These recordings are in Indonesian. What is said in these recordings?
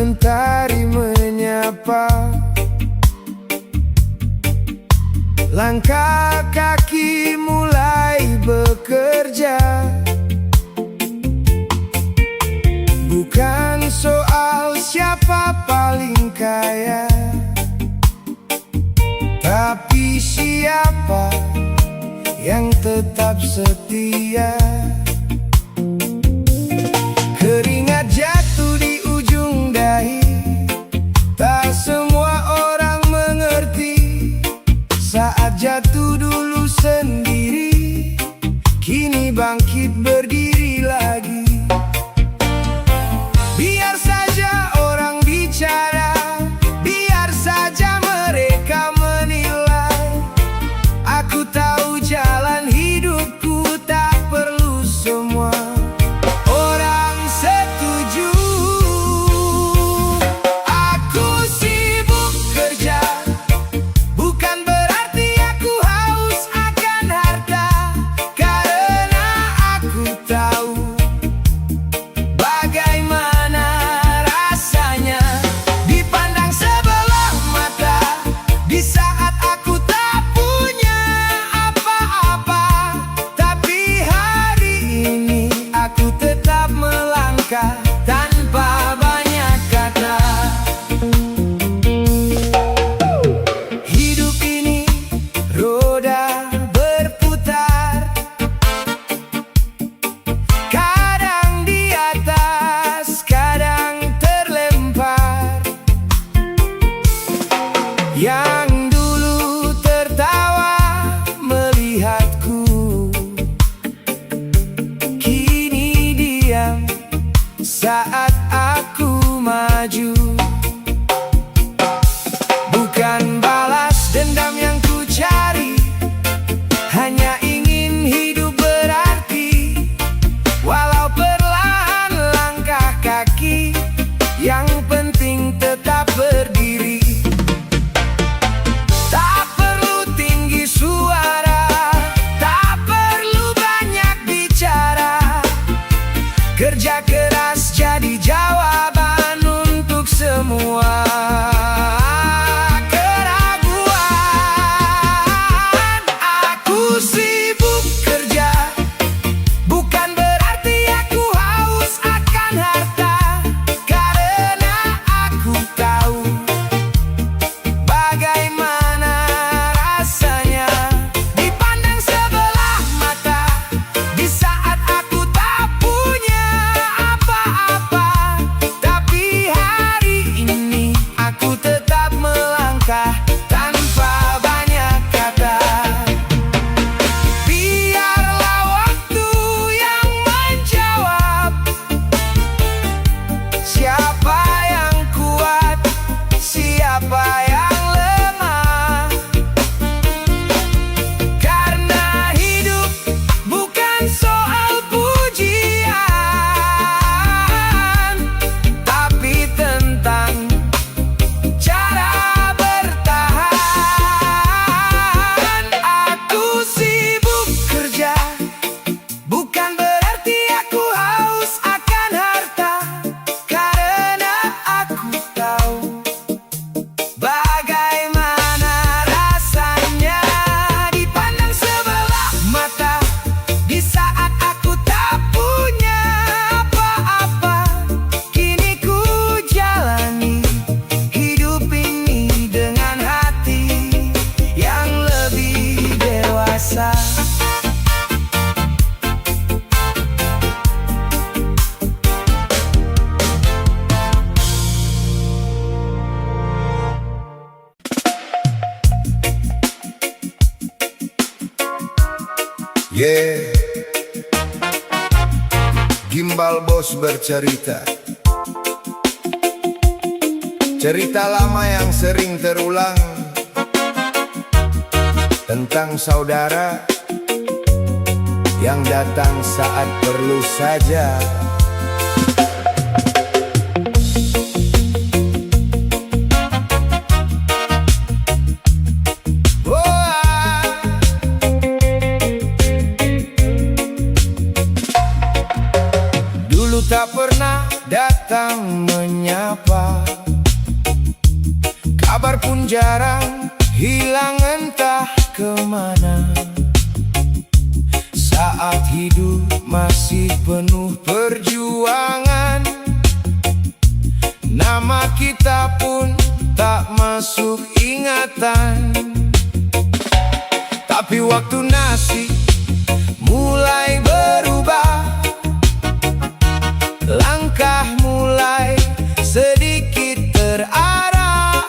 mentari menyapa, langkah kaki mulai bekerja. Bukan soal siapa paling kaya, tapi siapa yang tetap setia. Keringat jatuh di ujung dahi, tak semua orang mengerti. Saat jatuh dulu sendiri, kini bangkit berdiri lagi. Biar saja orang bicara, biar saja mereka menilai. Aku tahu jalan hidupku tak perlu semua orang setuju. Aku sibuk kerja, bukan berarti aku haus akan harta. Karena aku tahu bagaimana rasanya dipandang sebelah mata di saat aku tak punya apa-apa. Tapi hari ini aku tetap melangkah tanpa banyak kata. Hidup ini roda berputar, kadang di atas, kadang terlempar. Yang dulu tertawa melihatku, kini diam saat aku maju. Bukan balas dendam yang ku cari, hanya ingin hidup berarti. Walau perlahan langkah kaki, yang penting tetap berdiri. Tak perlu tinggi suara, tak perlu banyak bicara. Kerja keras jadi jawaban untuk semua keraguan. Aku sibuk kerja, bukan berarti aku haus akan harta. Karena aku tahu bagaimana rasanya dipandang sebelah mata di saat aku tak punya apa-apa. Tapi hari ini aku tetap melangkah tanpa banyak kata. Biarlah waktu yang menjawab siapa yang kuat, siapa yang lemah. Karena hidup bukan soal pujian, tapi tentang cara bertahan. Aku sibuk kerja, bukan berarti aku haus akan harta. Karena aku tahu bagaimana rasanya dipandang sebelah mata di saat aku tak punya apa-apa. Kini ku jalani hidup ini dengan hati yang lebih dewasa. Yeah, Gimbal Bos bercerita, cerita lama yang sering terulang tentang saudara yang datang saat perlu saja. dulu tak pernah datang menyapa, kabar pun jarang, hilang entah kemana. Saat hidup masih penuh perjuangan, nama kita pun tak masuk ingatan. Tapi waktu nasib mulai berubah, langkah mulai sedikit terarah.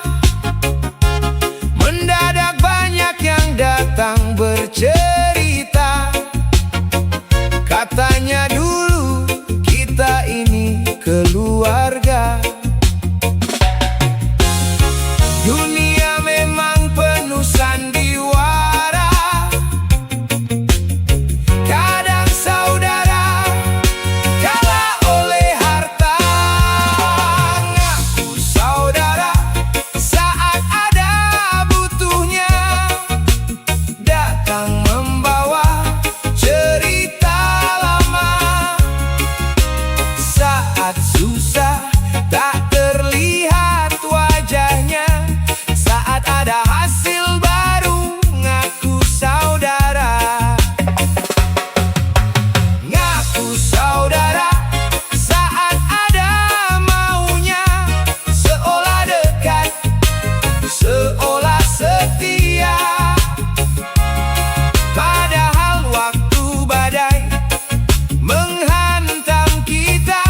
Mendadak banyak yang datang bercerita, katanya dulu kita ini keluarga. Dunia memang penuh sandiwara, kadang saudara kalah oleh harta. Ngaku saudara saat ada butuhnya, datang membawa cerita lama. Saat susah tak terlihat wajahnya, saat ada hasil baru ngaku saudara. Ngaku saudara saat ada maunya, seolah dekat, seolah setia. Padahal waktu badai menghantam kita,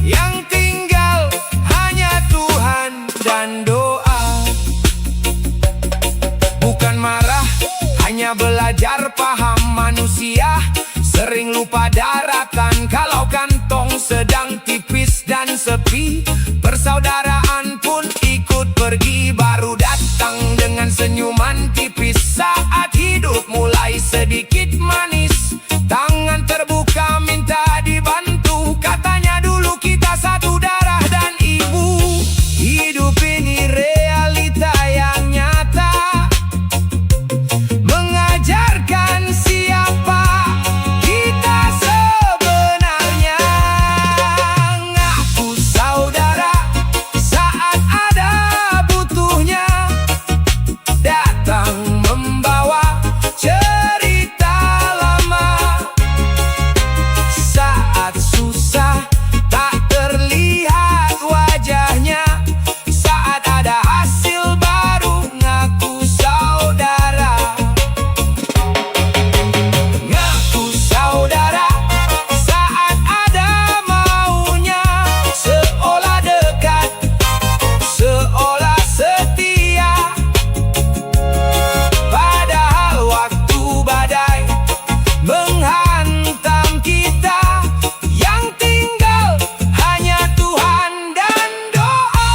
yang tinggal hanya Tuhan dan doa. Bukan marah, hanya belajar paham manusia. Sering lupa daratan kalau kantong sedang tipis dan sepi. Persaudaraan pun ikut pergi, baru datang dengan senyuman tipis. Saat hidup mulai sedikit manis, tangan terbuka minta dibantu. Katanya dulu kita satu darah dan ibu. Hidup ini realita yang nyata, mengajarkan siapa kita sebenarnya. Ngaku saudara saat ada butuhnya, datang membawa cerita lama. Saat susah tak terlihat wajahnya, saat ada hasil baru ngaku saudara. Ngaku saudara saat ada maunya, seolah dekat, seolah setia. Padahal waktu badai menghantam kita, yang tinggal hanya Tuhan dan doa.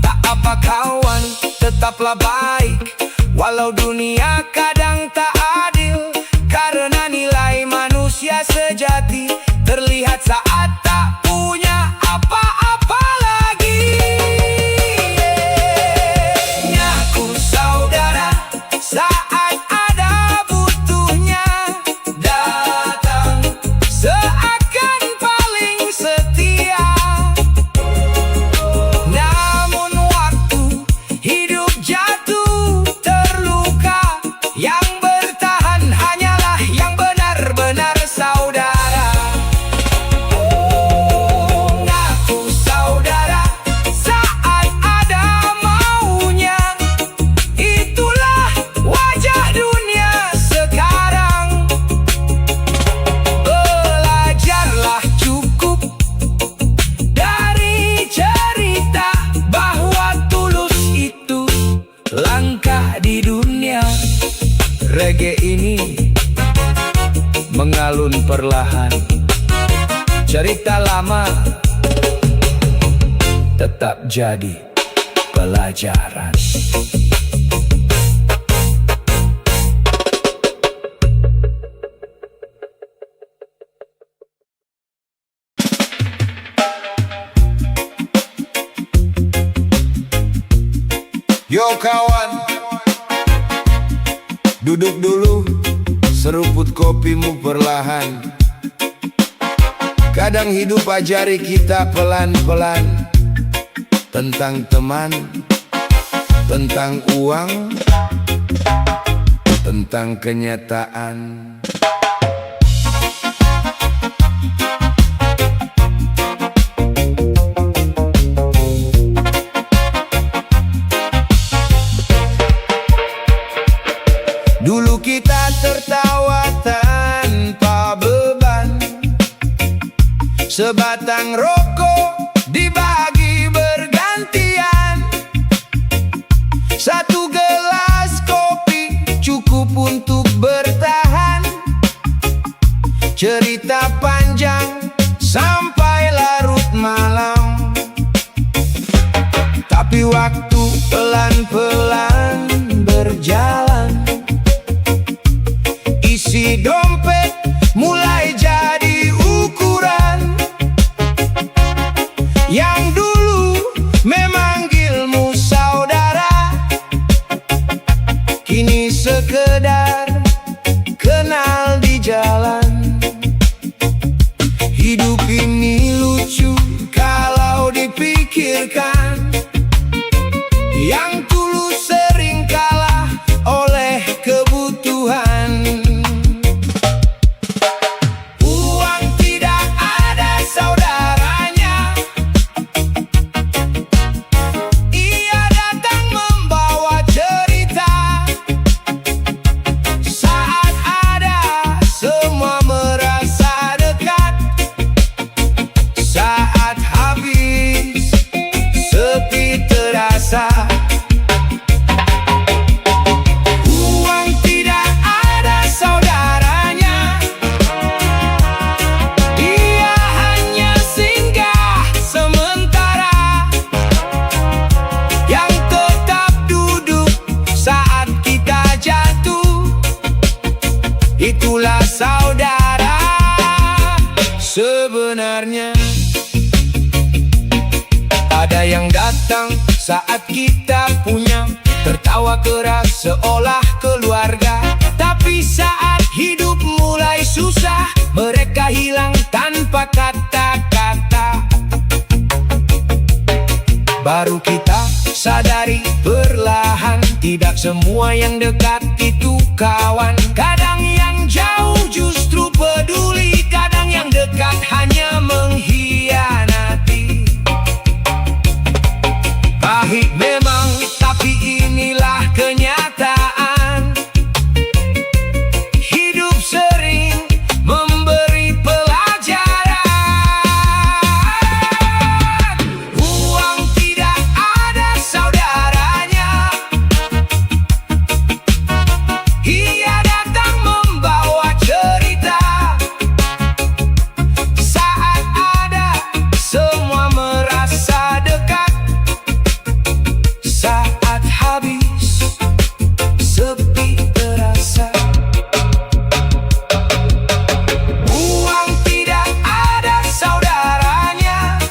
Tak apa kawan, tetaplah baik, walau dunia kadang tak adil. Karena nilai manusia sejati terlihat saat tak punya apa-apa lagi. Ngaku saudara saat ada butuhnya, datang seakan paling setia. Namun waktu hidup jatuh terluka, yang bertahan hanyalah yang benar-benar saudara. Ngaku saudara saat ada maunya, itulah wajah dunia sekarang. Belajarlah cukup dari cerita bahwa tulus itu langka di dunia. Reggae ini mengalun perlahan, cerita lama tetap jadi pelajaran. Yo kawan, duduk dulu, seruput kopimu perlahan. Kadang hidup ajari kita pelan-pelan tentang teman, tentang uang, tentang kenyataan. Dulu kita tertawa tanpa beban, sebatang rokok dibagi bergantian, satu gelas kopi cukup untuk bertahan. Cerita panjang sampai larut malam, tapi waktu pelan-pelan berjalan. Isi dompet mulai jadi ukuran. Yang dulu memanggilmu saudara, kini sekedar kenal di jalan. Hidup ini lucu kalau dipikirkan, yang tulus sering kalah oleh kebutuhan. Uang tidak ada saudaranya, ia datang membawa cerita. Saat ada semua merasa dekat, saat habis sepi terasa. Uang tidak ada saudaranya, dia hanya singgah sementara, yang tetap duduk saat kita jatuh. Itulah saudara sebenarnya. Ada yang datang saat kita punya, tertawa keras seolah keluarga. Tapi saat hidup mulai susah, mereka hilang tanpa kata-kata. Baru kita sadari perlahan, tidak semua yang dekat itu kawan. Kadang yang jauh justru peduli, kadang yang dekat hanya mengkhianati. Pahit memang, tapi inilah kenyataan. Hidup sering memberi pelajaran. Uang tidak ada saudaranya, ia datang membawa cerita. Saat ada semua merasa dekat, saat habis sepi terasa. Uang tidak ada saudaranya,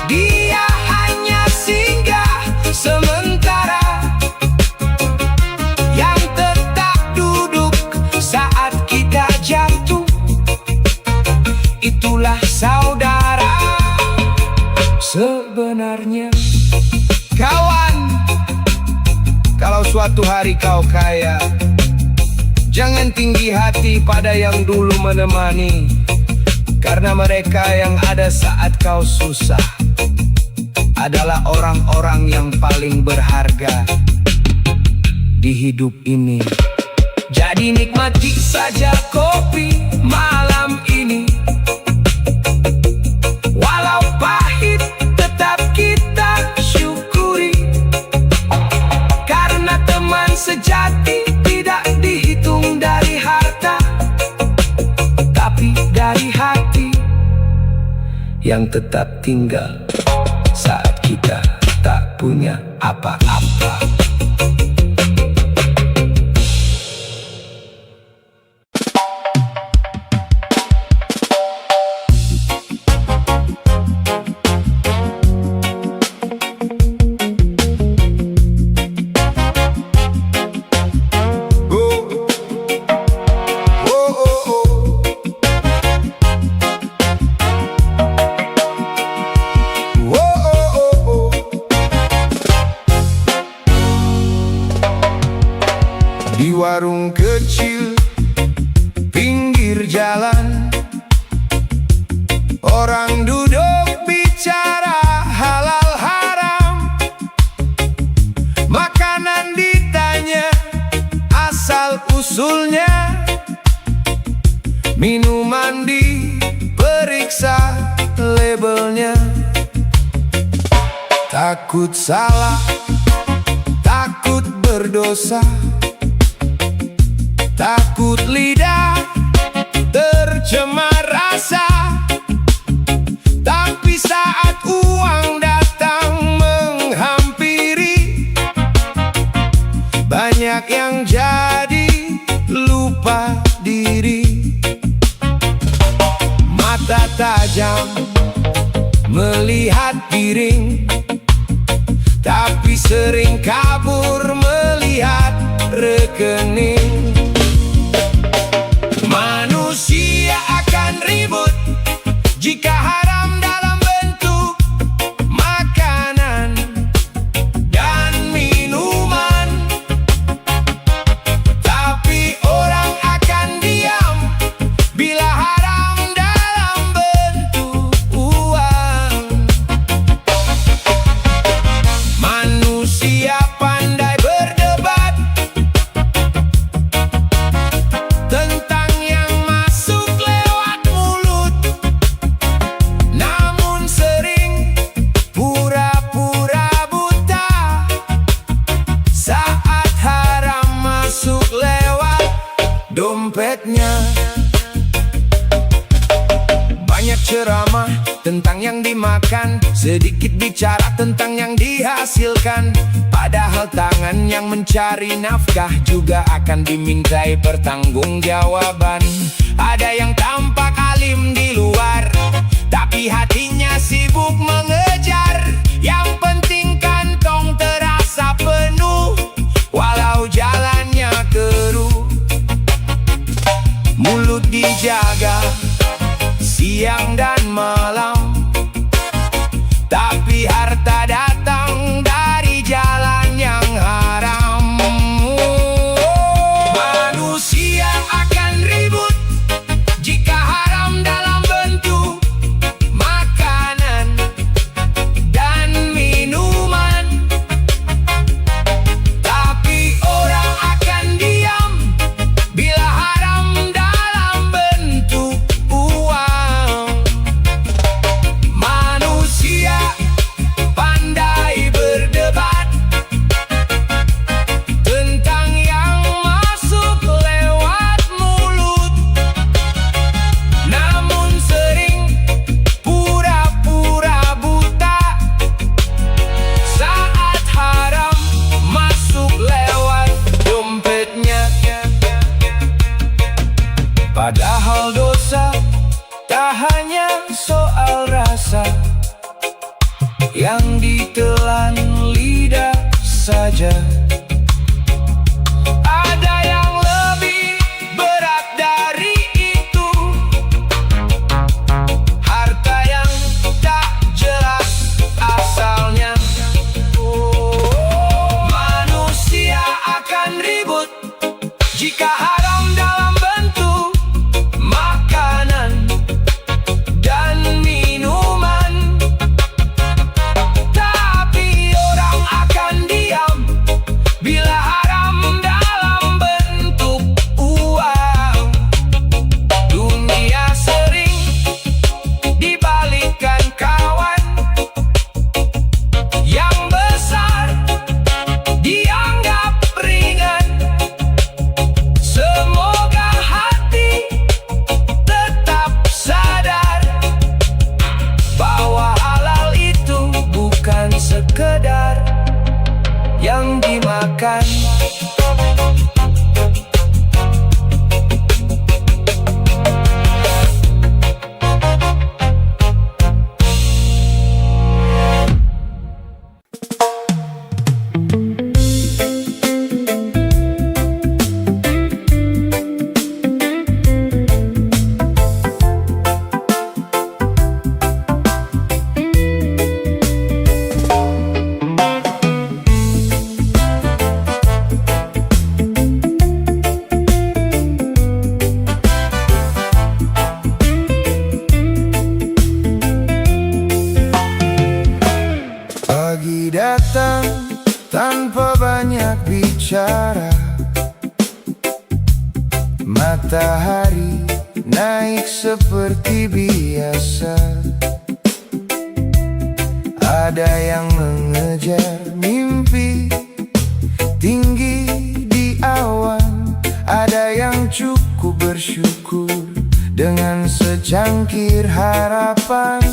dia hanya singgah sementara, yang tetap duduk saat kita jatuh. Itulah saudara sebenarnya. Kawan, kalau suatu hari kau kaya, jangan tinggi hati pada yang dulu menemani, karena mereka yang ada saat kau susah adalah orang-orang yang paling berharga di hidup ini. Jadi nikmati saja kopi malam ini, walau pahit tetap kita syukuri, karena teman sejati tidak dihitung dari harta, tapi dari hati yang tetap tinggal saat kita tak punya apa-apa. warung kecil pinggir jalan, orang duduk bicara halal haram. Makanan ditanya asal usulnya, minuman diperiksa labelnya. Takut salah, takut berdosa, takut lidah tercemar rasa. Tapi saat uang datang menghampiri, banyak yang jadi lupa diri. Mata tajam melihat piring, tapi sering kabur melihat rekening. Manusia akan ribut jika haram dalam bentuk makanan dan minuman. Tapi orang akan diam bila haram dalam bentuk uang. Manusia pandai berdebat tentang yang masuk lewat mulut, namun sering pura-pura buta saat haram masuk lewat dompetnya. Banyak ceramah tentang yang dimakan, sedikit bicara tentang yang dihasilkan. Padahal tangan yang mencari nafkah juga akan dimintai pertanggungjawaban. Ada yang tampak alim di luar, tapi hatinya sibuk mengejar. Yang penting kantong terasa penuh, walau jalannya keruh. Mulut dijaga siang dan malam, tapi harta datang dari jalan yang haram. Manusia akan ribut jika haram dalam bentuk makanan dan minuman. Tapi orang akan diam bila haram dalam bentuk uang. Manusia pandai berdebat tentang yang masuk lewat mulut, namun sering pura-pura buta saat haram masuk lewat dompetnya. Padahal dosa tak hanya soal rasa yang ditelan lidah saja. Ada yang lebih berat dari itu, harta yang tak jelas asalnya. Manusia akan ribut jika haram dalam bentuk makanan dan minuman. Tapi orang akan diam cara. Matahari naik seperti biasa. Ada yang mengejar mimpi tinggi di awan, ada yang cukup bersyukur dengan secangkir harapan.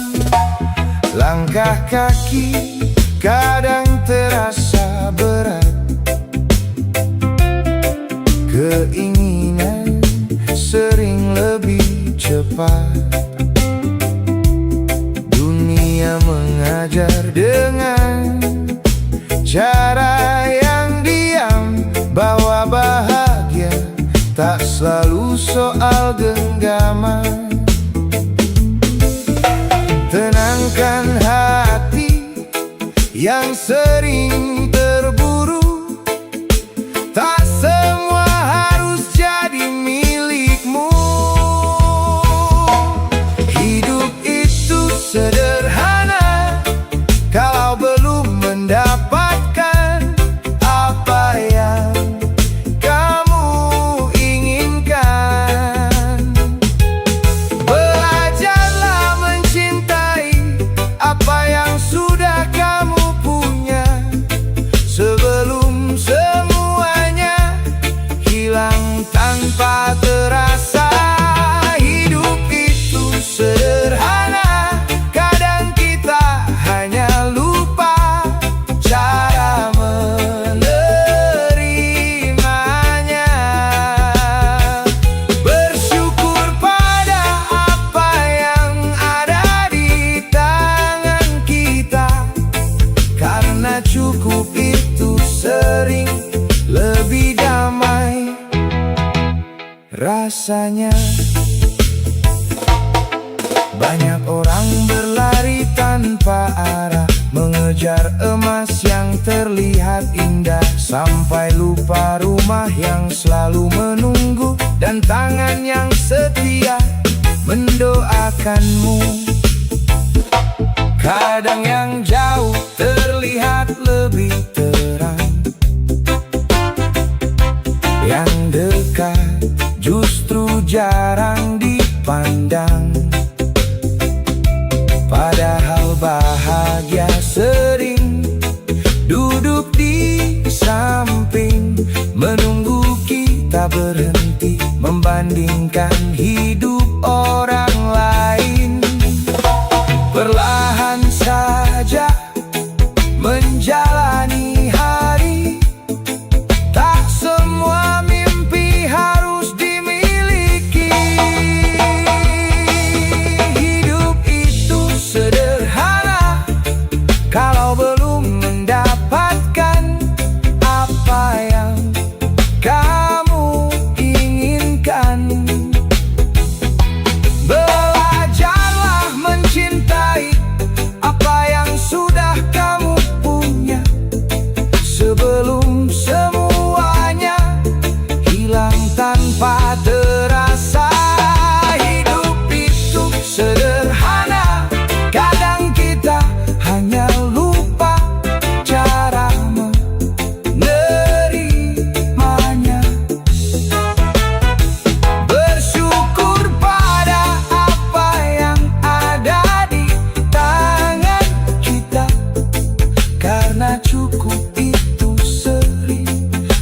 Langkah kaki kadang terasa berat, keinginan sering lebih cepat. Dunia mengajar dengan cara yang diam bahwa bahagia tak selalu soal genggaman. Tenangkan hati yang sering terburu, tak semua harus jadi milikmu. Hidup itu sederhana kalau belum mendapatkan apa yang kamu inginkan. Belajarlah mencintai apa yang sudah kamu punya sebelum semuanya hilang tanpa terasa. Hidup itu sederhana, kadang kita hanya lupa cara menerimanya. Bersyukur pada apa yang ada di tangan kita, karena cukup itu sering lebih damai rasanya. Banyak orang berlari tanpa arah, mengejar emas yang terlihat indah, sampai lupa rumah yang selalu menunggu dan tangan yang setia mendoakanmu. Kadang yang jauh terlihat lebih terang, yang dekat justru jarang dipandang. Padahal bahagia sering duduk di samping, menunggu kita berhenti membandingkan hidup orang lain. Perlahan saja menjalani hari, tak semua mimpi harus dimiliki. Hidup itu sederhana kalau belum mendapatkan apa yang kamu inginkan. Belajarlah mencintai apa yang sudah kamu punya sebelum semuanya hilang tanpa terasa. Hidup itu sederhana, kadang kita hanya lupa cara menerimanya. Bersyukur pada apa yang ada di tangan kita, karena cukup itu sering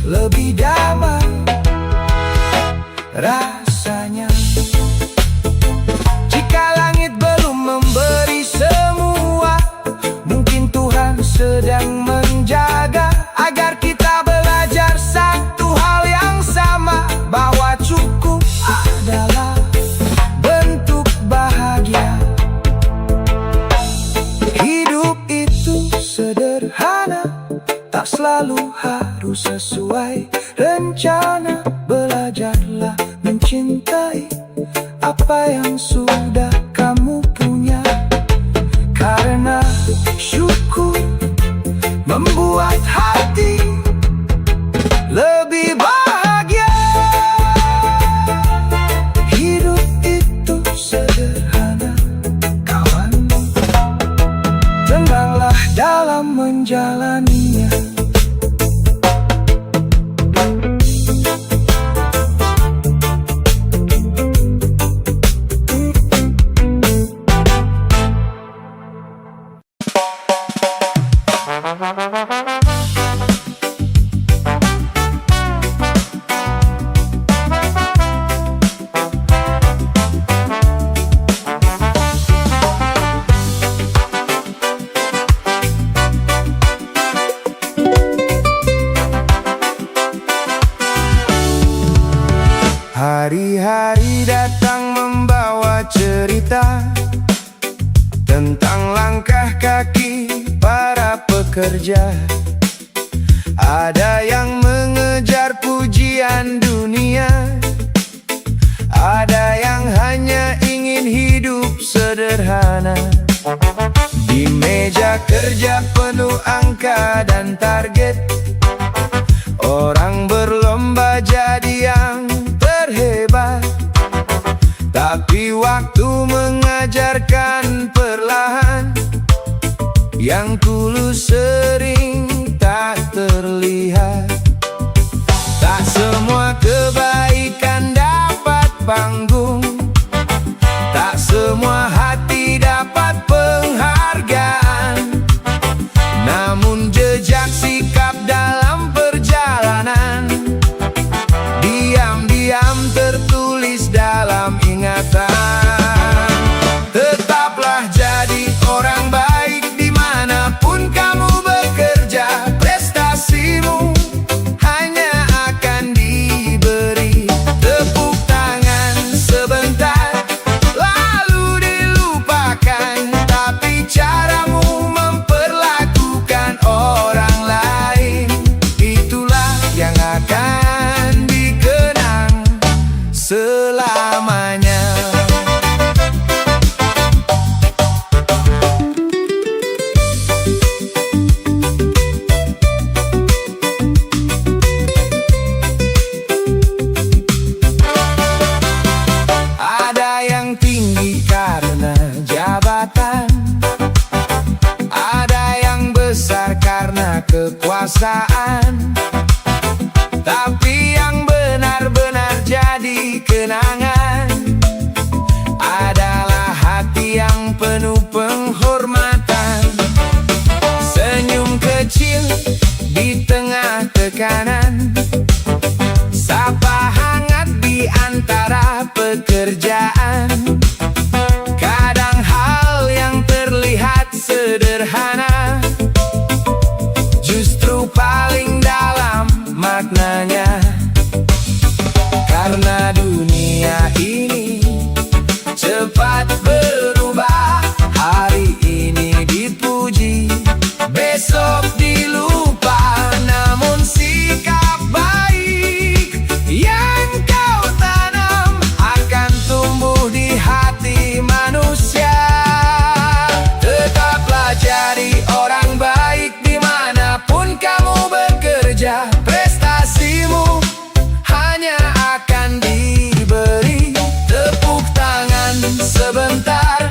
lebih damai rasanya. Jika langit belum memberi semua, mungkin Tuhan sedang menjaga agar kita belajar satu hal yang sama, bahwa cukup adalah bentuk bahagia. Hidup itu sederhana, tak selalu harus sesuai rencana. Belajarlah mencintai apa yang sudah kamu punya, karena syukur membuat hati lebih bahagia. Hidup itu sederhana, kawan. Tenanglah dalam menjalaninya. cerita tentang langkah kaki para pekerja. Ada yang mengejar pujian dunia, ada yang hanya ingin hidup sederhana. Di meja kerja penuh angka dan target, orang berlomba jadi yang terhebat. Tapi waktu mengajarkan perlahan, yang tulus sering tak terlihat. Tak semua kebaikan dapat panggung, tak semua hati dapat penghargaan. Namun jejak sikap dalam perjalanan diam-diam tertulis dalam ingatan. Tetaplah jadi orang baik dimanapun kamu bekerja. Prestasimu hanya akan diberi tepuk tangan sebentar, lalu dilupakan. Tapi caramu memperlakukan orang lain, itulah yang akan dikenang selamanya. Ada yang tinggi karena jabatan, ada yang besar karena kekuasaan. Tapi yang benar-benar jadi kenangan adalah hati yang penuh penghormatan. Senyum kecil di tengah tekanan, sapa hangat di antara pekerjaan. Kadang hal yang terlihat sederhana justru paling dalam maknanya. Karena dunia ini cepat berubah, hari ini dipuji, besok dilupa. Namun sikap baik yang kau tanam akan tumbuh di hati manusia. Tetaplah jadi orang baik dimanapun kamu bekerja. Prestasimu hanya akan diberi tepuk tangan sebentar,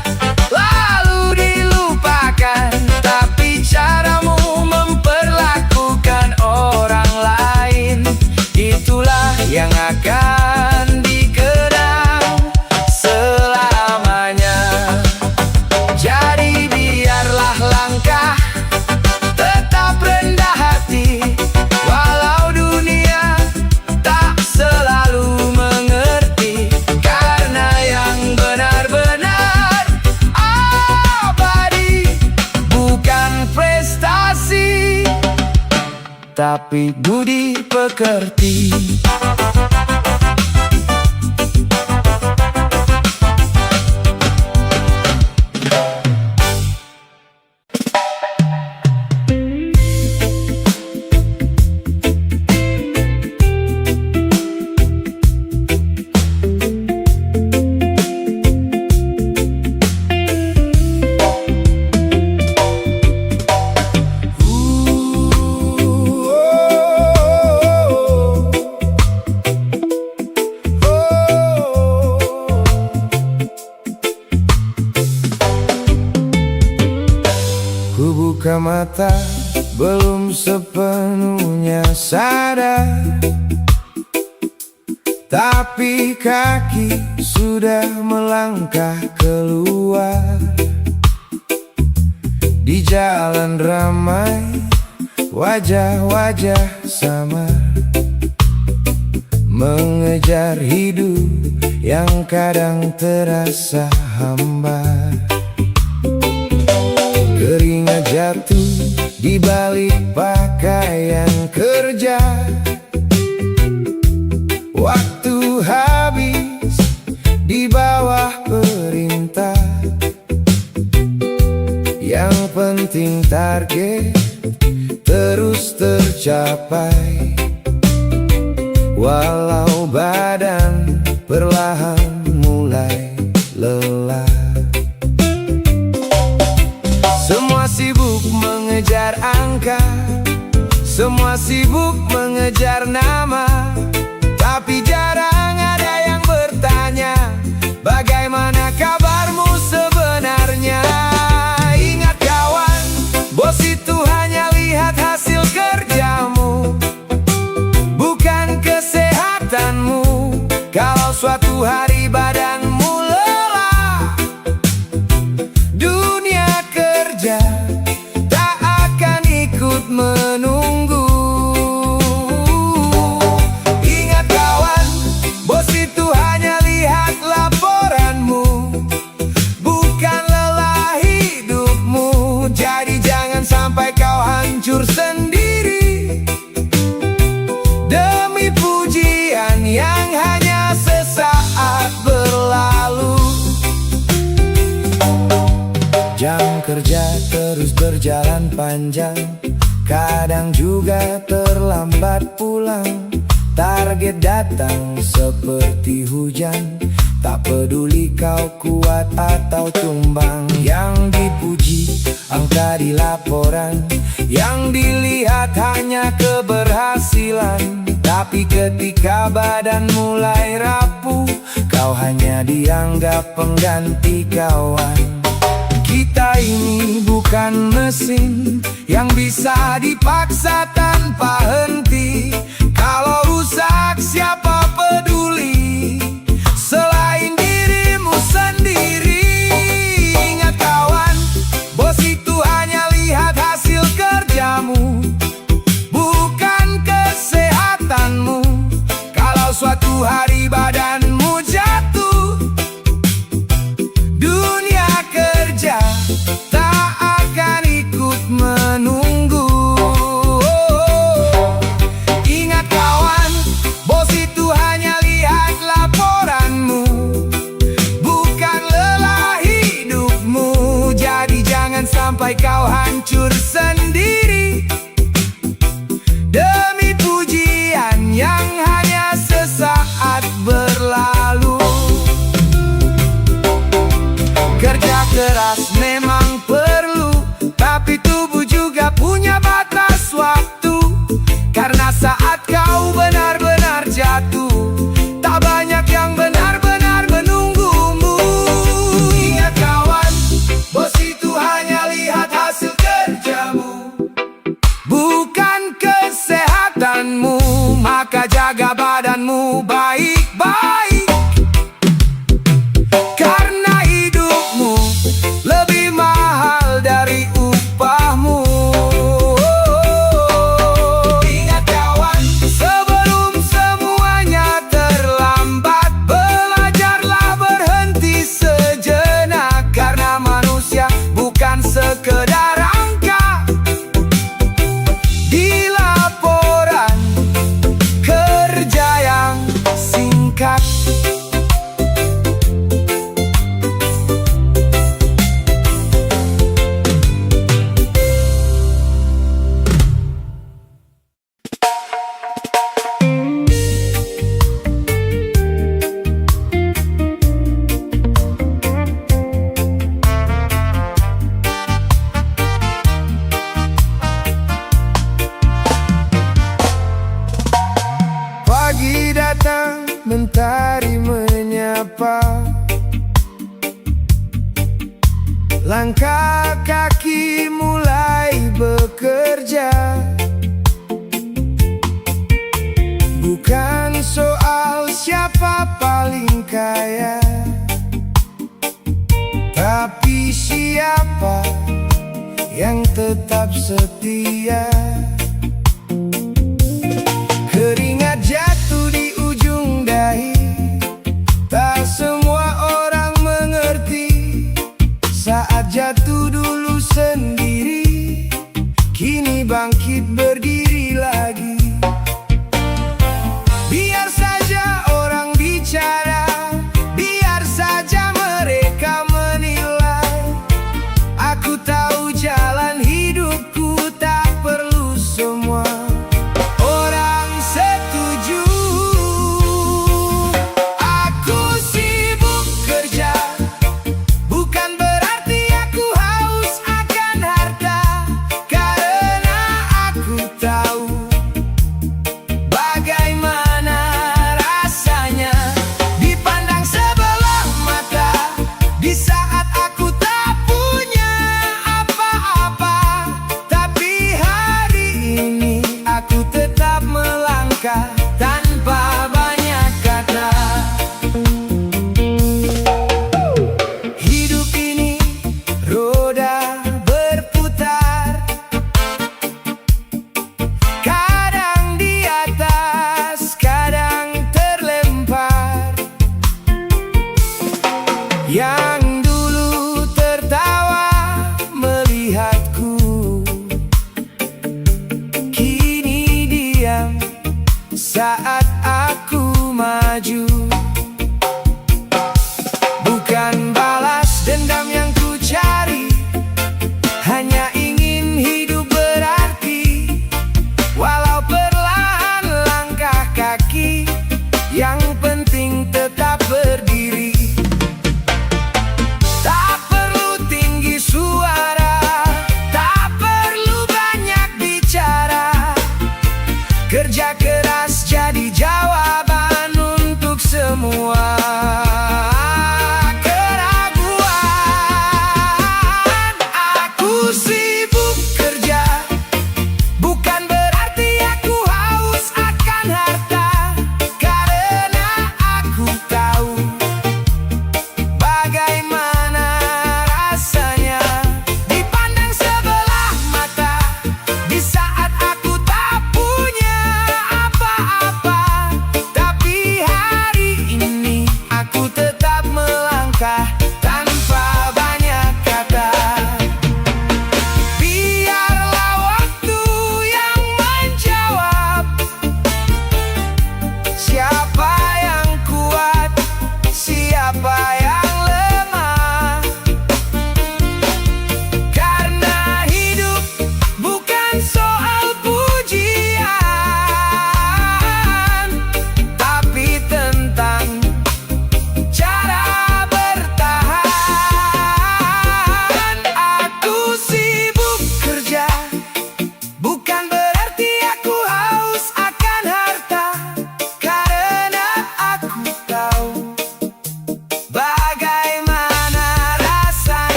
lalu dilupakan. Tapi caramu memperlakukan orang lain, itulah yang akan dikenang selamanya. Jadi biarlah langkah tetap rendah hati, walau dunia tak selalu mengerti. Karena yang benar-benar abadi bukan prestasi, tapi budi pekerti. Ku buka mata, belum sepenuhnya sadar, tapi kaki sudah melangkah keluar. Di jalan ramai, wajah-wajah samar, mengejar hidup yang kadang terasa hambar. Keringat jatuh di balik pakaian kerja, waktu habis di bawah penting target terus tercapai, walau badan perlahan mulai lelah. Semua sibuk mengejar angka, semua sibuk mengejar nama, tapi jarang ada yang bertanya, bagaimana kabarmu sebenarnya? Ingat kawan, bos itu hanya lihat hasil kerjamu, bukan kesehatanmu. Kalau suatu hari badanmu lelah, dunia kerja tak akan ikut menunggu. Ingat kawan, bos itu hanya lihat laporanmu, bukan lelah hidupmu. Jadi jangan sampai kau hancur sendiri demi pujian yang hanya sesaat berlalu. Jam kerja terus berjalan panjang, kadang juga terlambat pulang. Target datang seperti hujan, tak peduli kau kuat atau tumbang. Yang dipuji angka di laporan, yang dilihat hanya keberhasilan. Tapi ketika badan mulai rapuh, kau hanya dianggap pengganti kawan. Kita ini bukan mesin yang bisa dipaksa tanpa henti. Kalau rusak siapa peduli selain dirimu sendiri? Ingat kawan, bos itu hanya lihat hasil kerjamu, bukan kesehatanmu. Kalau suatu hari badanmu jatuh, dunia kerja tak akan ikut menunggu. Ingat kawan, bos itu hanya lihat laporanmu, bukan lelah hidupmu. Jadi jangan sampai kau hancur sendiri demi pujian yang hanya sesaat berlalu. Kerja keras memang perlu, tapi tubuh juga punya batas waktu. Karena saat kau benar-benar jatuh, tak banyak yang benar-benar menunggumu. Ingat kawan, bos itu hanya lihat hasil kerjamu, bukan kesehatanmu. Maka jaga badanmu baik-baik, karena hidupmu lebih mahal dari upahmu. Ingat kawan, sebelum semuanya terlambat, belajarlah berhenti sejenak. Karena manusia bukan sekedar angka di laporan kerja yang singkat. Pagi datang, mentari menyapa, langkah kaki mulai bekerja. Bukan soal siapa paling kaya, tapi siapa yang tetap setia. Keringat jatuh di ujung dahi, tak semua orang mengerti. Saat jatuh dulu sendiri, kini bangkit berdiri lagi. Biar saja orang bicara, biar saja mereka menilai. Aku tahu jalan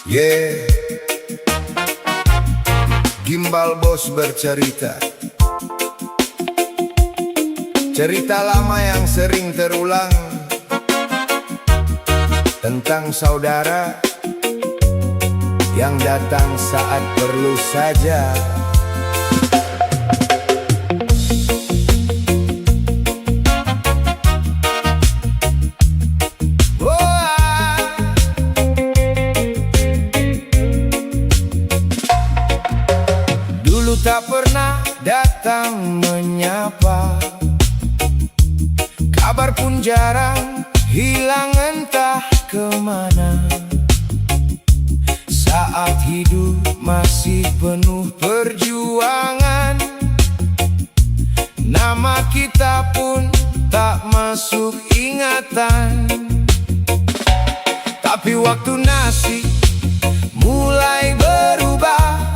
Yeah, Gimbal Bos bercerita, cerita lama yang sering terulang tentang saudara yang datang saat perlu saja. Tak pernah datang menyapa, kabar pun jarang, hilang entah kemana. Saat hidup masih penuh perjuangan, nama kita pun tak masuk ingatan. Tapi waktu nasib mulai berubah,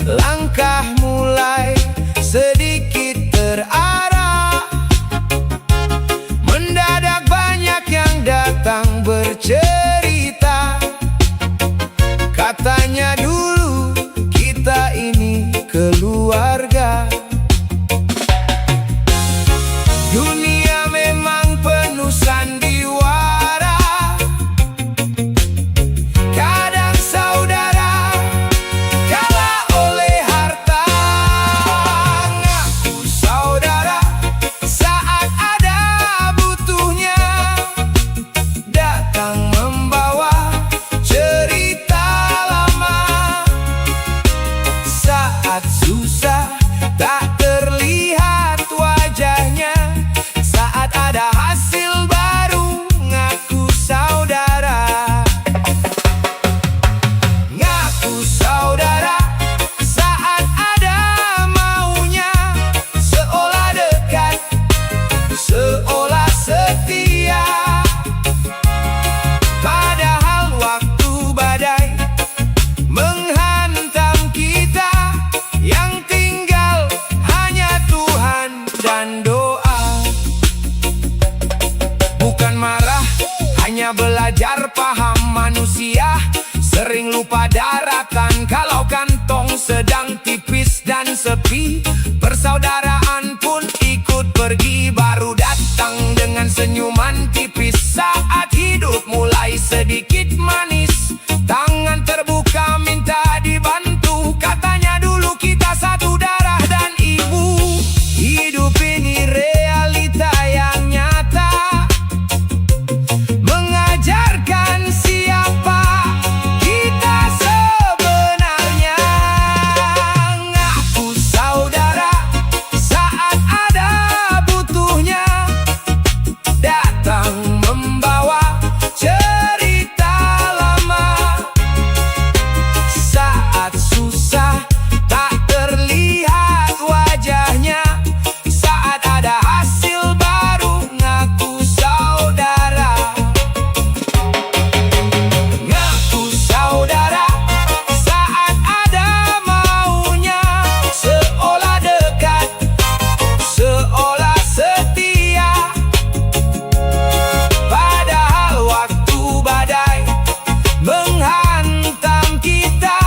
langkah mulai sedikit terarah, mendadak banyak yang datang bercerita. Katanya dulu kita ini keluarga. Dunia memang penuh sandiwara, kadang saudara kalah oleh harta. Ngaku saudara saat ada butuhnya, datang membawa cerita lama. Saat susah tak terlihat wajahnya, saat ada hasil baru ngaku saudara. Ngaku saudara saat ada maunya, seolah dekat, seolah setia. Padahal waktu badai menghantam kita, yang tinggal hanya Tuhan dan doa. Bukan marah, hanya belajar paham manusia sering lupa daratan kalau kantong sedang tipis dan sepi. Persaudaraan pun ikut pergi, baru datang dengan senyuman tipis. Saat hidup mulai sedikit manis, tangan terbuka minta dibantu. Katanya dulu kita satu darah dan ibu. Hidup ini realita yang nyata, mengajarkan siapa kita sebenarnya. Ngaku saudara saat ada butuhnya, datang membawa cerita lama. Saat susah tak terlihat wajahnya, saat ada hasil baru ngaku saudara. Ngaku saudara saat ada maunya, seolah dekat, seolah setia. Padahal waktu badai menghantam kita,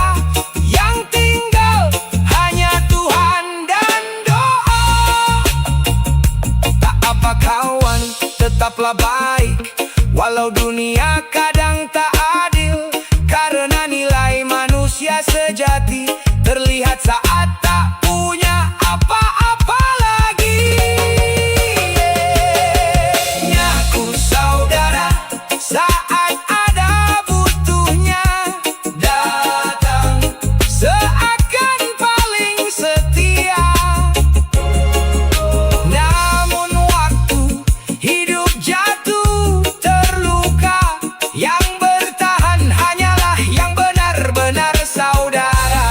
yang tinggal hanya Tuhan dan doa. Tak apa kawan, tetaplah baik, walau dunia kadang tak adil. Karena nilai manusia sejati terlihat saat tak punya apa-apa lagi. Ngaku saudara saat ada butuhnya, datang seakan paling setia. Namun waktu hidup jatuh terluka, yang bertahan hanyalah yang benar-benar saudara.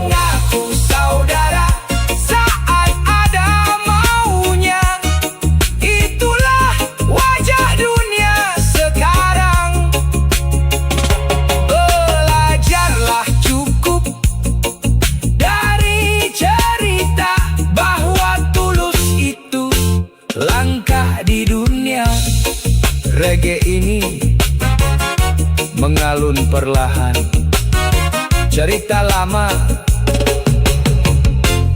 Ngaku saudara saat ada maunya, itulah wajah dunia sekarang. Belajarlah cukup dari cerita bahwa tulus itu langkah di dunia. Reggae ini mengalun perlahan, cerita lama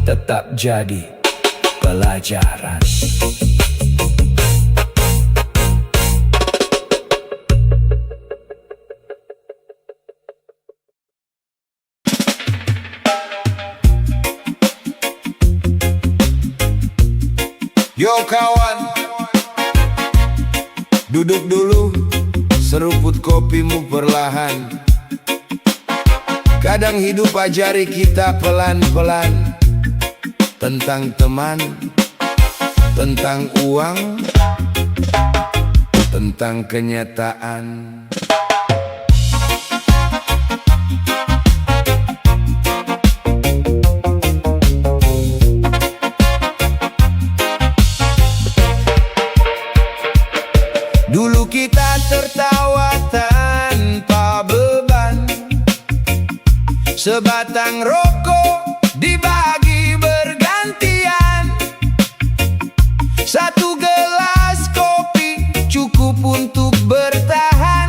tetap jadi pelajaran. Yo kawan, duduk dulu, seruput kopimu perlahan. Kadang hidup ajari kita pelan-pelan tentang teman, tentang uang, tentang kenyataan. Dulu kita tertawa tanpa beban, sebatang rokok dibagi bergantian, satu gelas kopi cukup untuk bertahan.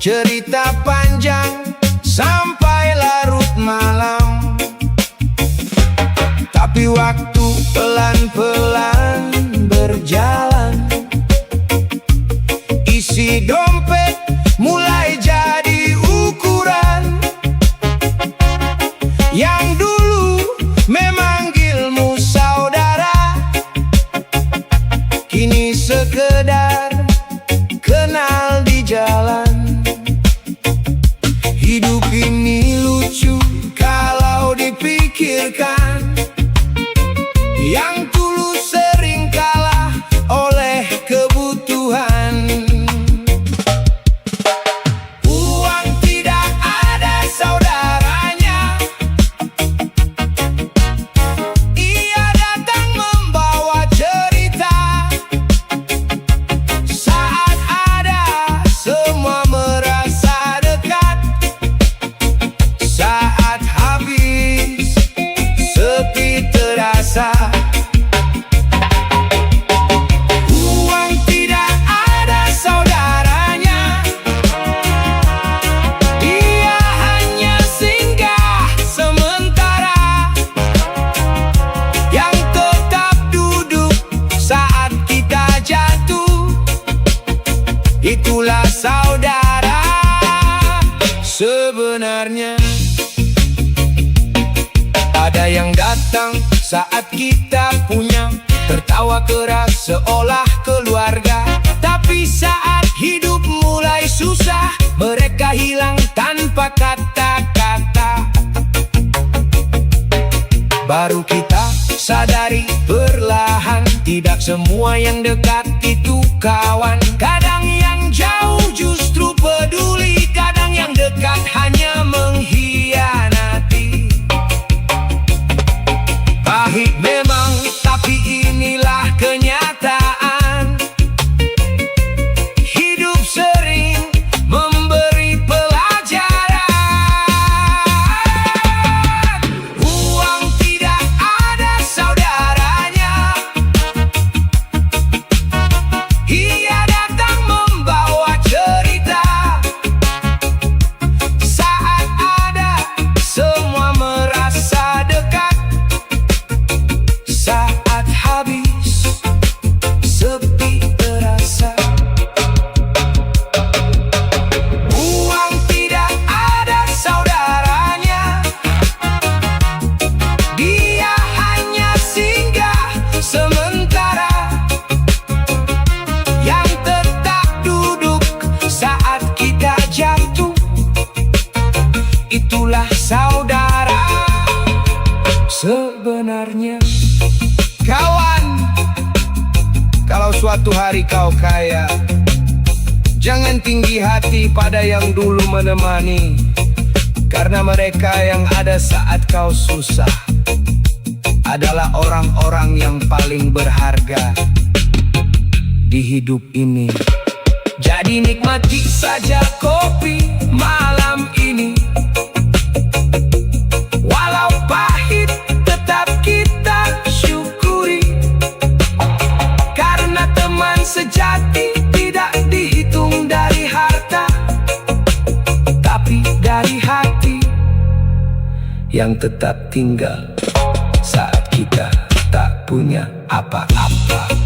Cerita panjang sampai larut malam, tapi waktu pelan-pelan berjalan. Isi dompet mulai jadi ukuran. Yang dulu memanggilmu saudara, kini sekedar kenal di jalan. Hidup ini lucu kalau dipikirkan, yang tulus sering kalah oleh kebutuhan. Uang tidak ada saudaranya, dia hanya singgah sementara, yang tetap duduk saat kita jatuh. Itulah saudara sebenarnya. Ada yang datang saat kita punya, tertawa keras seolah keluarga. Tapi saat hidup mulai susah, mereka hilang tanpa kata-kata. Baru kita sadari perlahan, tidak semua yang dekat itu kawan. Kadang yang jauh justru peduli, kadang yang dekat hanya mengkhianati. Pahit memang, tapi inilah kenyataan. Hidup sering memberi pelajaran. Uang tidak ada saudaranya, ia datang membawa cerita. Saat ada, semua merasa dekat. Saat habis, sepi terasa. Uang tidak ada saudaranya, dia hanya singgah sementara, yang tetap duduk saat kita jatuh. Itulah saudara sebenarnya. Kawan, kalau suatu hari kau kaya, jangan tinggi hati pada yang dulu menemani, karena mereka yang ada saat kau susah adalah orang-orang yang paling berharga di hidup ini. Jadi nikmati saja kopi malam ini, walau pahit tetap kita syukuri, karena teman sejati yang tetap tinggal saat kita tak punya apa-apa.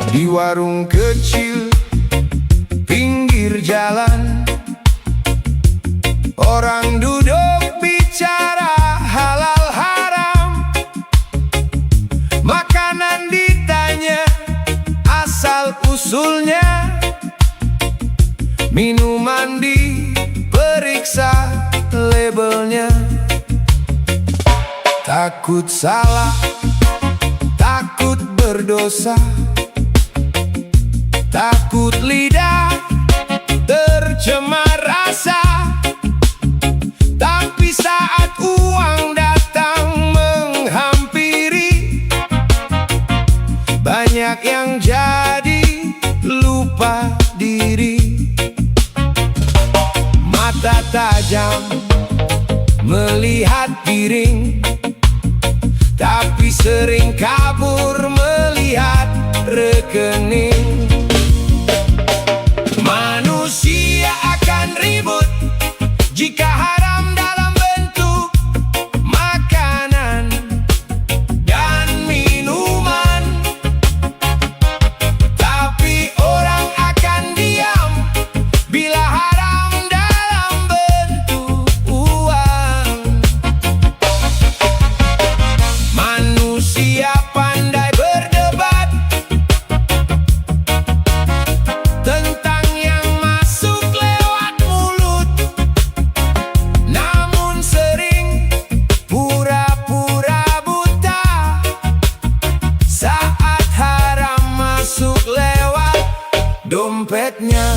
Di warung kecil pinggir jalan, orang duduk bicara halal haram. Makanan ditanya asal usulnya, minuman diperiksa labelnya. Takut salah, takut berdosa, takut lidah tercemar rasa. Tapi saat uang datang menghampiri, banyak yang jadi lupa diri. Mata tajam melihat piring, tapi sering kabur melihat rekening. Manusia akan ribut jika haram dalam bentuk makanan dan minuman. Tapi orang akan diam bila haram dalam bentuk uang. Manusia pandai berdebat tentang yang masuk lewat mulut, namun sering pura-pura buta saat haram masuk lewat dompetnya.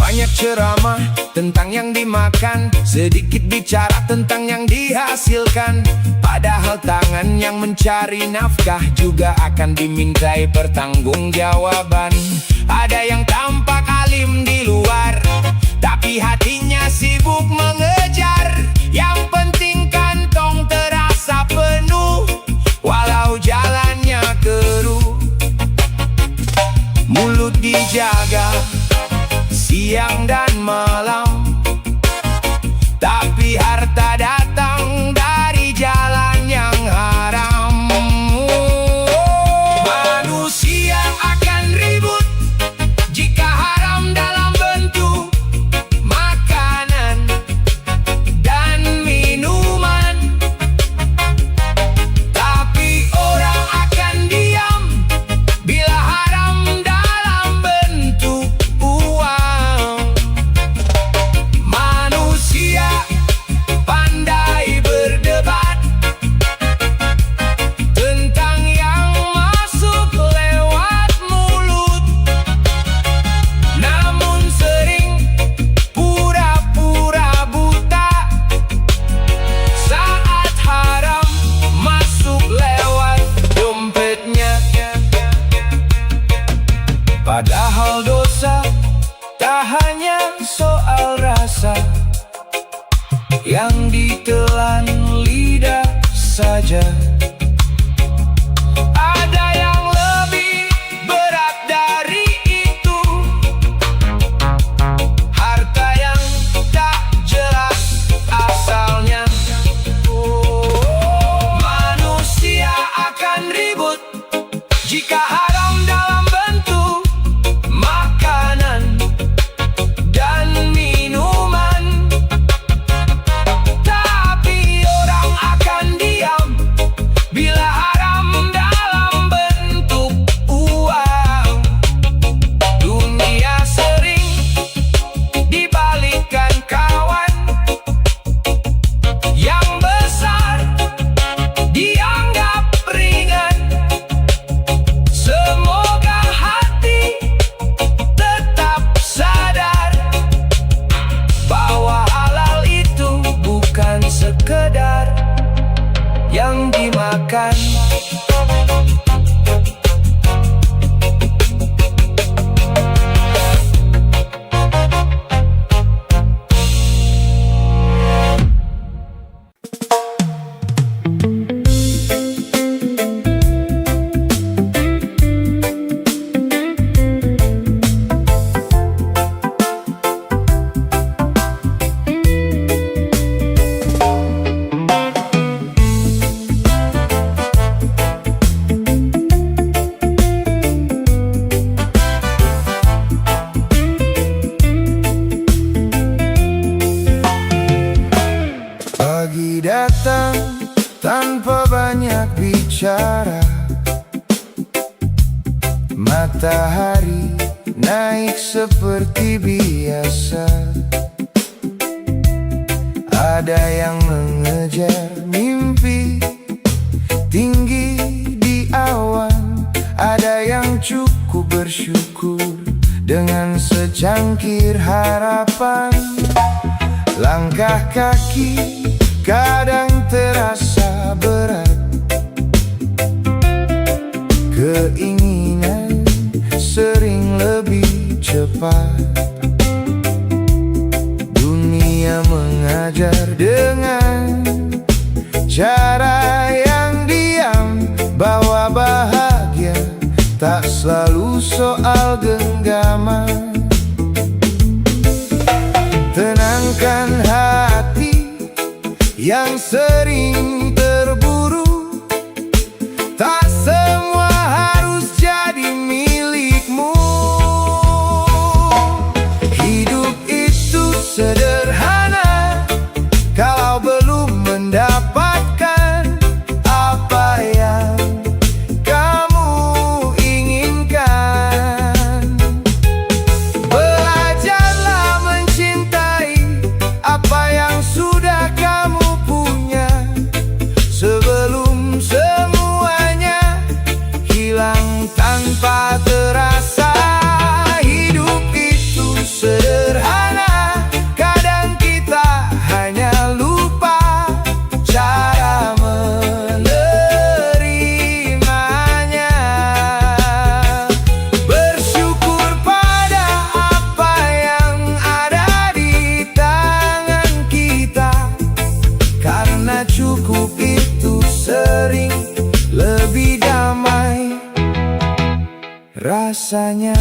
Banyak ceramah tentang yang dimakan, sedikit bicara tentang yang dihasilkan. Padahal tangan yang mencari nafkah juga akan dimintai pertanggungjawaban. Ada yang tampak alim di luar, tapi hatinya sibuk mengejar. Yang penting kantong terasa penuh, walau jalannya keruh. Mulut dijaga siang dan malam, tapi harta datang dari jalan yang haram. Manusia akan ribut jika haram dalam bentuk makanan dan minuman. Tapi orang akan diam bila haram dalam bentuk uang. Manusia pandai berdebat tentang yang masuk lewat mulut, namun sering pura-pura buta saat haram masuk lewat dompetnya. Padahal dosa tak hanya soal rasa yang ditelan lidah saja. Ada yang lebih berat dari itu, harta yang tak jelas asalnya. Manusia akan ribut jika haram dalam bentuk makanan dan minuman. Tapi orang akan diam dimakan. Pagi datang tanpa banyak bicara, matahari naik seperti biasa. Ada yang mengejar mimpi tinggi di awan, ada yang cukup bersyukur dengan secangkir harapan. Langkah kaki kadang terasa berat, keinginan sering lebih cepat. Dunia mengajar dengan cara yang diam, bahwa bahagia tak selalu soal genggaman. Tenangkan hati yang sering terburu, tak semua harus jadi milikmu. Hidup itu sederhana, kalau belum mendapatkan apa yang kamu inginkan. Belajarlah mencintai apa yang sudah kamu punya, sebelum semuanya hilang tanpa terasa. Hidup itu sederhana, kadang kita hanya lupa cara menerimanya. Bersyukur pada apa yang ada di tangan kita, karena cukup itu sering lebih damai rasanya.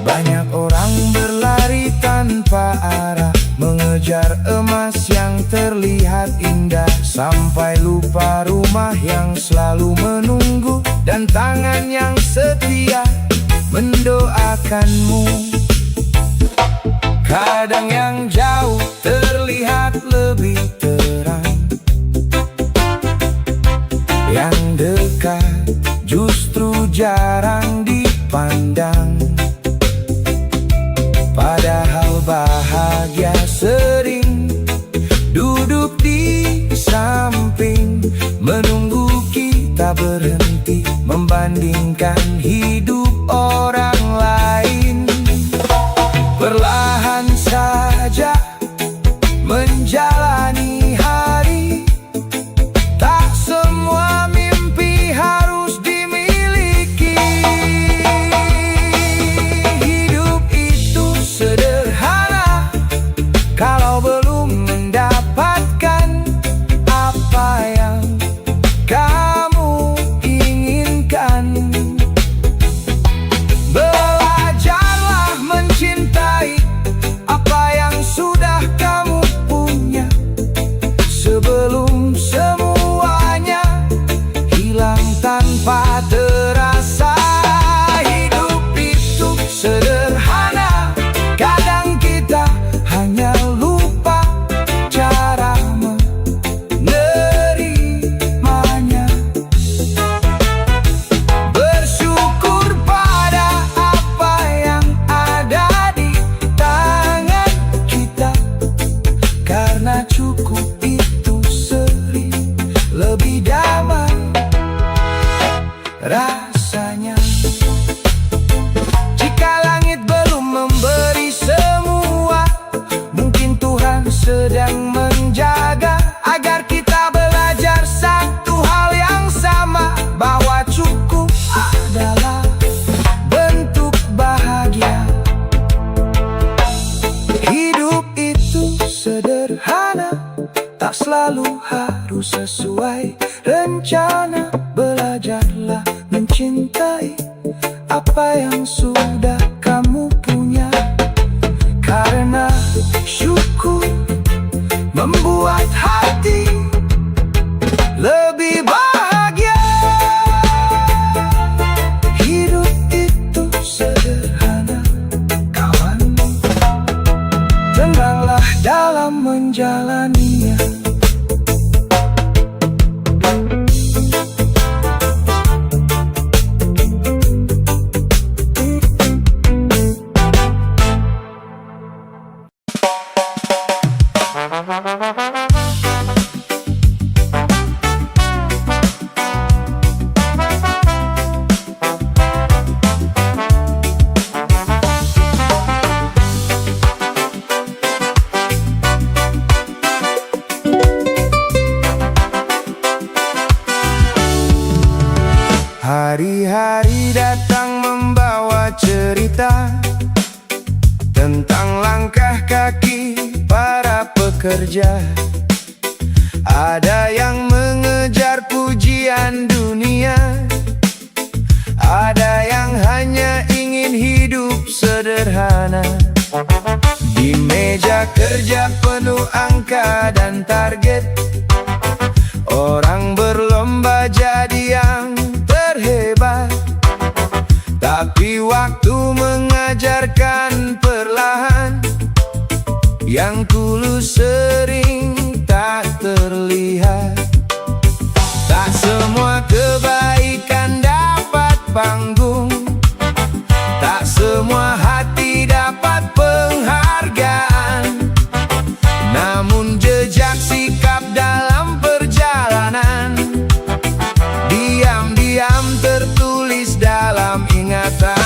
Banyak orang berlari tanpa arah, mengejar emas yang terlihat indah, sampai lupa rumah yang selalu menunggu, dan tangan yang setia mendoakanmu. Kadang yang jauh terlihat lebih terang, yang dekat justru jarang dipandang. Padahal bahagia sering duduk di samping, menunggu kita berhenti membandingkan hidup orang lain. Perlahan saja menjalani hari, tak semua mimpi harus dimiliki. Hidup itu sederhana, kalau belum mendapatkan apa yang kamu inginkan. selalu harus sesuai rencana. Belajarlah mencintai apa yang sudah kamu punya, karena syukur membuat hati lebih bahagia. Hidup itu sederhana, kawan. Tenanglah dalam menjalaninya. Hari-hari datang membawa cerita tentang langkah kaki para pekerja. Ada yang mengejar pujian dunia, ada yang hanya ingin hidup sederhana. Di meja kerja penuh angka dan target, orang berlomba jadi yang terhebat. Tapi waktu mengajarkan perlahan, yang tulus sering tak terlihat. Tak semua kebaikan dapat panggung, tak semua hati dapat penghargaan. Namun jejak sikap dalam perjalanan diam-diam tertulis dalam ingatan.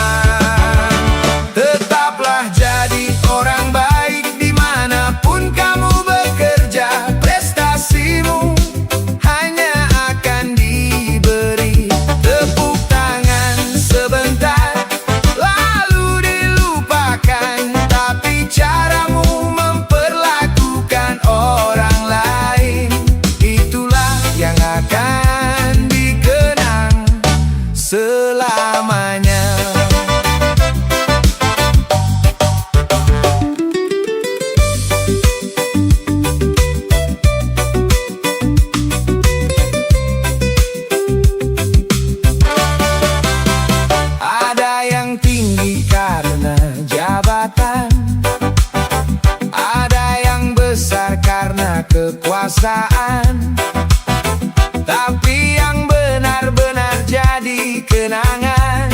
Tetaplah jadi orang baik dimanapun kamu bekerja. Prestasimu hanya akan diberi tepuk tangan sebentar, lalu dilupakan. Tapi caramu memperlakukan orang lain, itulah yang akan dikenang selamanya. Ada yang tinggi karena jabatan, ada yang besar karena kekuasaan. Tapi yang benar-benar jadi kenangan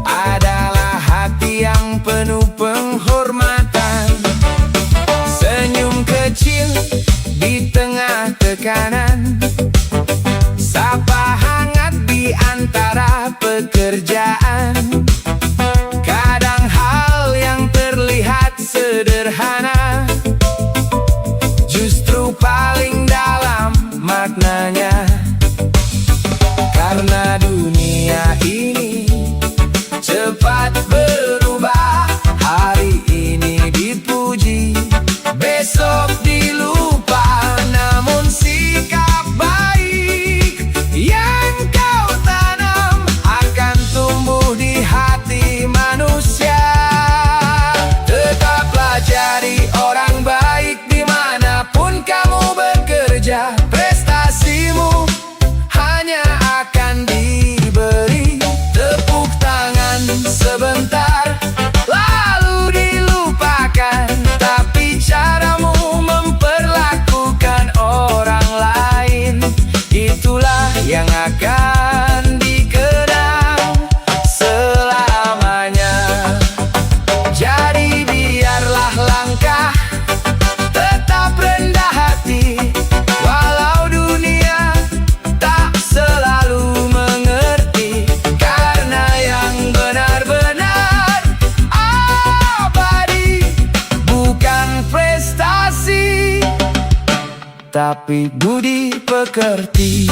adalah hati yang penuh penghormatan. Senyum kecil di tengah tekanan, sapa hangat di antara pekerjaan. Kadang hal yang terlihat sederhana justru paling dalam maknanya. Karena dunia ini cepat berubah, hari ini dipuji, besok dilupa. Namun sikap baik yang kau tanam akan tumbuh di hati manusia. Tetaplah jadi orang baik dimanapun kamu bekerja. Prestasimu hanya akan diberi tepuk tangan sebentar, lalu dilupakan. Tapi caramu memperlakukan orang lain, itulah yang akan dikenang selamanya. Jadi biarlah langkah tetap rendah hati, walau dunia tak selalu mengerti. Karena yang benar-benar abadi bukan prestasi, tapi budi pekerti.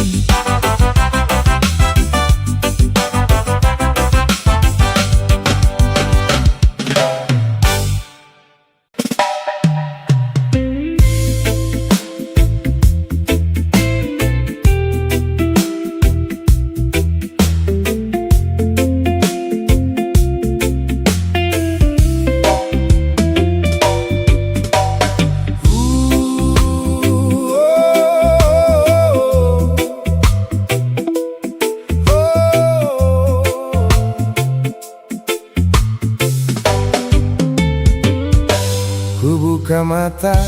mata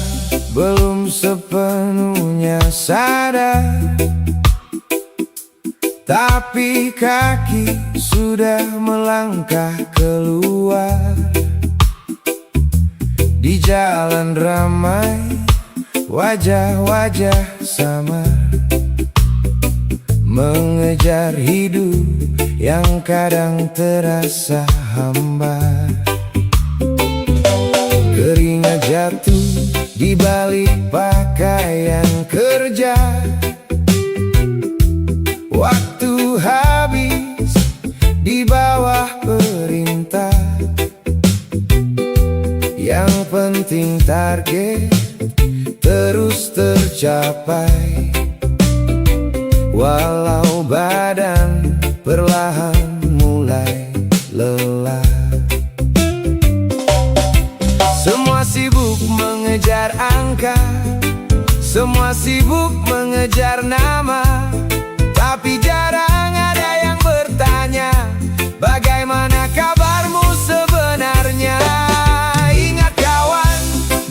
belum sepenuhnya sadar, tapi kaki sudah melangkah keluar. Di jalan ramai, wajah-wajah samar, mengejar hidup yang kadang terasa hambar. Keringat jatuh di balik pakaian kerja, waktu habis di bawah perintah. Yang penting target terus tercapai, walau badan perlahan mulai lelah. Semua sibuk mengejar angka, semua sibuk mengejar nama, tapi jarang ada yang bertanya, bagaimana kabarmu sebenarnya? Ingat kawan,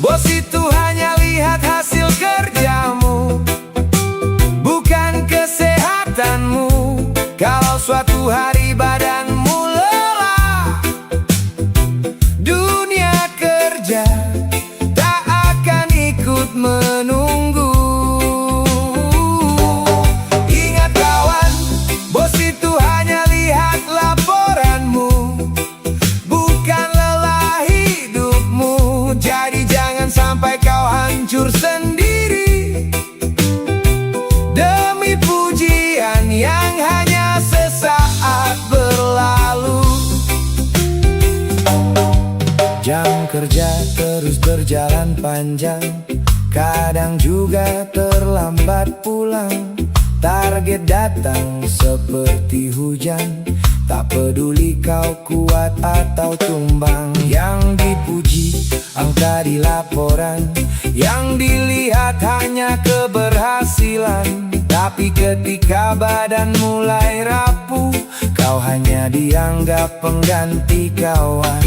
bos itu hanya lihat hasil kerjamu, bukan kesehatanmu. Kalau suatu hari badanmu lelah, dunia kerja tak akan ikut menunggu. Ingat kawan, bos itu hanya lihat laporanmu, bukan lelah hidupmu. Jadi jangan sampai kau hancur sendiri demi pujian yang hanya sesaat berlalu. Jam kerja terus berjalan panjang, kadang juga terlambat pulang. Target datang seperti hujan, tak peduli kau kuat atau tumbang. Yang dipuji angka di laporan, yang dilihat hanya keberhasilan. Tapi ketika badan mulai rapuh, kau hanya dianggap pengganti kawan.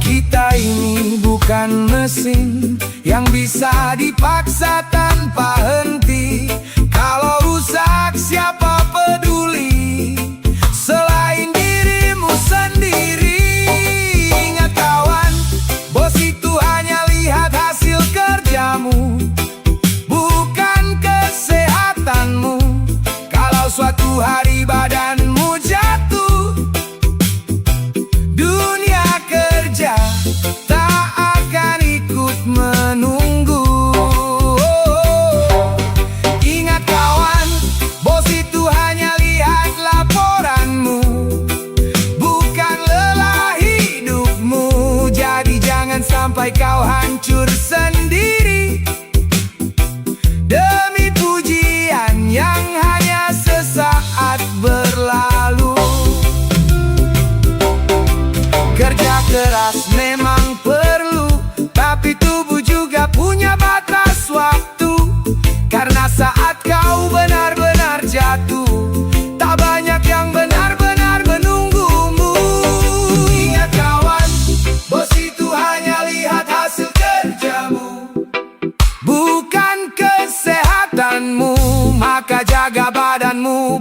Kita ini bukan mesin yang bisa dipaksa tanpa henti. Kalau rusak siapa peduli selain dirimu sendiri? Ingat kawan, bos itu hanya lihat hasil kerjamu, bukan kesehatanmu. Kalau suatu hari badanmu jatuh, dunia kerja tak akan ikut menunggu. Ingat kawan, bos itu hanya lihat laporanmu, bukan lelah hidupmu. Jadi jangan sampai kau hancur sendiri demi pujian yang hanya sesaat berlalu. Kerja keras memang perlu, tapi tubuh juga punya batas waktu. Karena saat kau benar-benar jatuh, tak banyak yang benar-benar menunggumu. Ingat kawan, bos itu hanya lihat hasil kerjamu, bukan kesehatanmu. Maka jaga badanmu